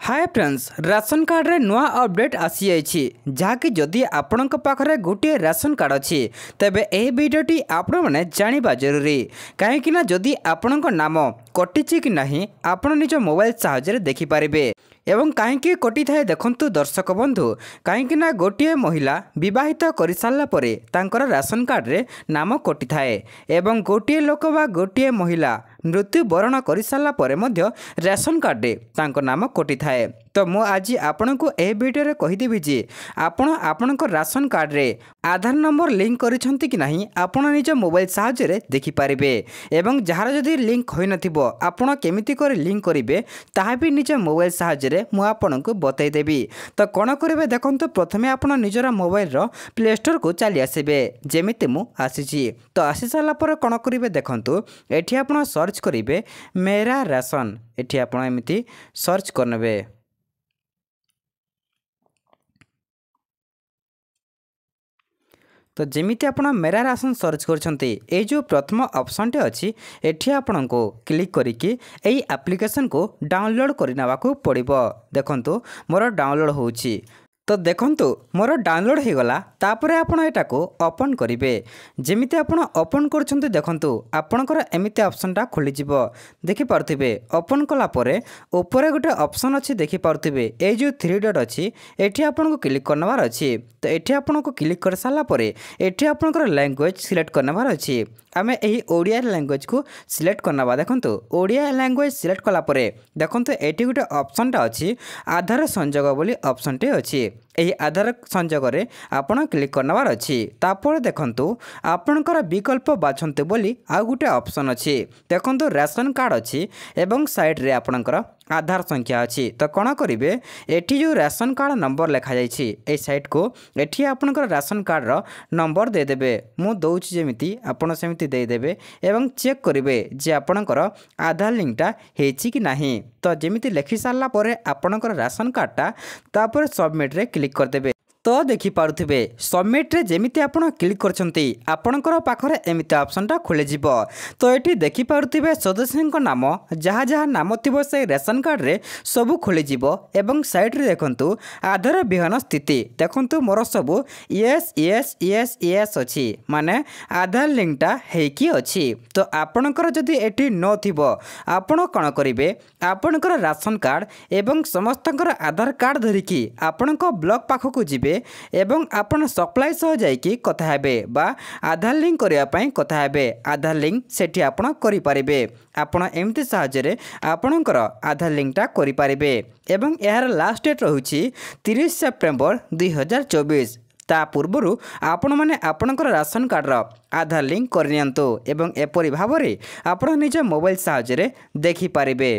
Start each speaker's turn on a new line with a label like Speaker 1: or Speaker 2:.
Speaker 1: Hi friends, ration card रे नुआ update आसी जाइछि जहाँकि जदि आपणक पाखरे गोटे राशन कार्ड अच्छी तेबे एही वीडियोटी आपण माने जानिबा जरूरी कहीं ना जदि आपणक नाम कटिछि कि नहीं आपण निज मोबाइल साहाय्य देखि पारिबे। एवं कहीं कटि थाए देखंतु दर्शक बंधु कहीं गोटे महिला विवाहित कर सारा पर तांकर राशन कार्ड रे नाम कटि थाए एवं गोटे लोक बा गोटे महिला मृत्युवरण कर सारा पर मध्य राशन कार्ड रे तांकर नाम कटि थाए। तो मु आज आपण को ए वीडियो रे कहिदेबी जे आपण आपणक राशन कार्ड रे आधार नंबर लिंक करिसंती कि नहीं आपण निज मोबाइल साहाय्य रे देखि पारिबे एवं जहार जदि लिंक होई नथिबो आपण केमिति करे लिंक करिवे ताहा भी निज मोबाइल साहाय्य रे मु आपण को बतई देबी। तो कोन करिवे देखंतु प्रथमे आपण निजरा मोबाइल रो प्ले स्टोर को चली आसीबे जेमिति मु आसीची। तो आसी साला पर कोन करिवे देखंतु एठी आपण सर्च करिवे मेरा राशन एठी आपण एमिति सर्च करनबे। तो जमीती आप मेरा राशन सर्च कर जो प्रथम ऑप्शन टे अच्छी एठी आपण को क्लिक करिकी एई एप्लिकेशन को डाउनलोड करने को पड़िबो। देखंतु मोर डाउनलोड होउची तो देखंतु मोर डाउनलोड हो गला तापरे आपण एटा को ओपन करिवे। जेमिति आपण ओपन करछंती देखंतु आपणकर एमिति ऑप्शनटा खोली जिवो देखि पारथिबे। ओपन कला परे ऊपर गोटे ऑप्शन अछि देखि पारथिबे ए जो 3 डॉट अछि एठी आपण को क्लिक करनवार अछि। तो एठी आपण को क्लिक कर साला परे एठी आपणकर लैंग्वेज सिलेक्ट करनवार अछि। आमे एही ओडिया लैंग्वेज को सिलेक्ट करनवा। देखंतु ओडिया लैंग्वेज सिलेक्ट कला परे देखंतु एठी गोटे ऑप्शनटा अछि आधार संयोग बोली ऑप्शन टे अछि। एही आधार संयोग रे आपण क्लिक करनवार अछि। तापर देखंतु आपणकर विकल्प बाछंते बोली आ गोटे ऑप्शन अछि। देखंतु राशन कार्ड अछि एवं साइड रे आपणकर आधार संख्या अच्छी। तो कौन करेंगे एठी जो राशन कार्ड नंबर लिखा जाइए ए साइट को एठी आपणकर राशन कार्ड रो नंबर देदेबे मु दउछि जेमिति आपण सेमिति देदेबे एवं चेक करेंगे जे आपणकर आधार लिंकटा हेछि कि नाही। तो जेमिति लिखि सारला परे आपणकर राशन कार्डटा तापर सबमिट रे क्लिक करदेबे। तो देखि पारुथिबे सबमिट रे जेमिति आपण क्लिक करछंती आपणकर पाखरे एमिति ऑप्शनटा खोले जिवो। तो एठी देखि पारुथिबे सदस्यक नाम जहा जहा नाम थिबो से राशन कार्ड रे सब खोले जिवो एवं साइड रे देखंतु आधार बिहन स्थिति देखंतु मोर सब यस यस यस यस अछि माने आधार लिंकटा हेकी अछि। तो आपणकर जदि एठी न थिबो आपण कोन करिवे आपणकर राशन कार्ड एवं समस्तकर आधार कार्ड धरिकी आपणक ब्लॉक पाखकु जिवे एवं आपण सप्लाई सह जाइकी कथा हेबे बा आधार लिंक करिया पई कथा हेबे। आधार लिंक सेठी आपण करि पारिबे। आपण एमती सहाय्य रे आपणकर आधार लिंकटा करि पारिबे एवं यार लास्ट डेट रहुची 30 सेप्टेम्बर 2024। ता पूर्वरु आपण माने आपणकर राशन कार्ड रो आधार लिंक करनियंतो एवं एपरि भाबरे आपण निज मोबाइल सहाय्य रे देखि पारिबे।